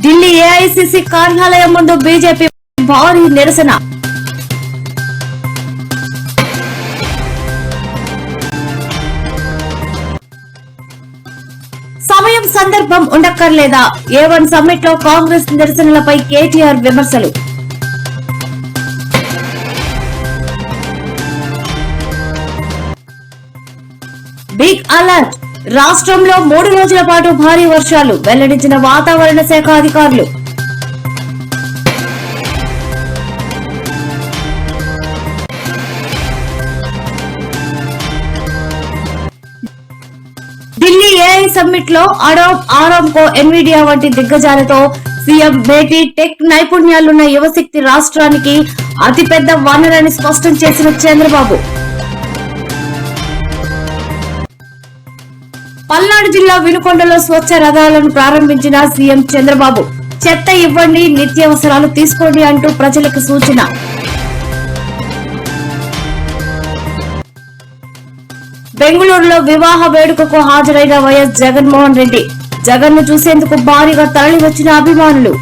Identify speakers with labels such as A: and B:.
A: Delhi AICC కార్యాలయం ముందు BJP భారీ నిరసన. సమయం సందర్భం ఉండక్కర్లేదా? A1 సమ్మిట్ లో కాంగ్రెస్ నిరసనలపై కేటీఆర్ విమర్శలు. బిగ్ అలర్ట్, రాష్ట్రంలో 3 రోజుల పాటు భారీ వర్షాలు వెల్లడించిన వాతావరణ శాఖ అధికారులు. ఢిల్లీ ఏఐ సమ్మిట్ లో అడోబ్, ఆరామ్కో, ఎన్విడియా వంటి దిగ్గజాలతో సీఎం భేటీ. టెక్ నైపుణ్యాలున్న యువశక్తి రాష్ట్రానికి అతిపెద్ద వనరని స్పష్టం చేసిన చంద్రబాబు. పల్నాడు జిల్లా వినుకొండలో స్వచ్ఛ రథాలను ప్రారంభించిన సీఎం చంద్రబాబు. చెత్త ఇవ్వండి, నిత్యావసరాలు తీసుకోండి అంటూ ప్రజలకు సూచన. బెంగళూరులో వివాహ వేడుకకు హాజరైన వైఎస్ జగన్మోహన్ రెడ్డి. జగన్ ను చూసేందుకు భారీగా తరలి వచ్చిన అభిమానులు.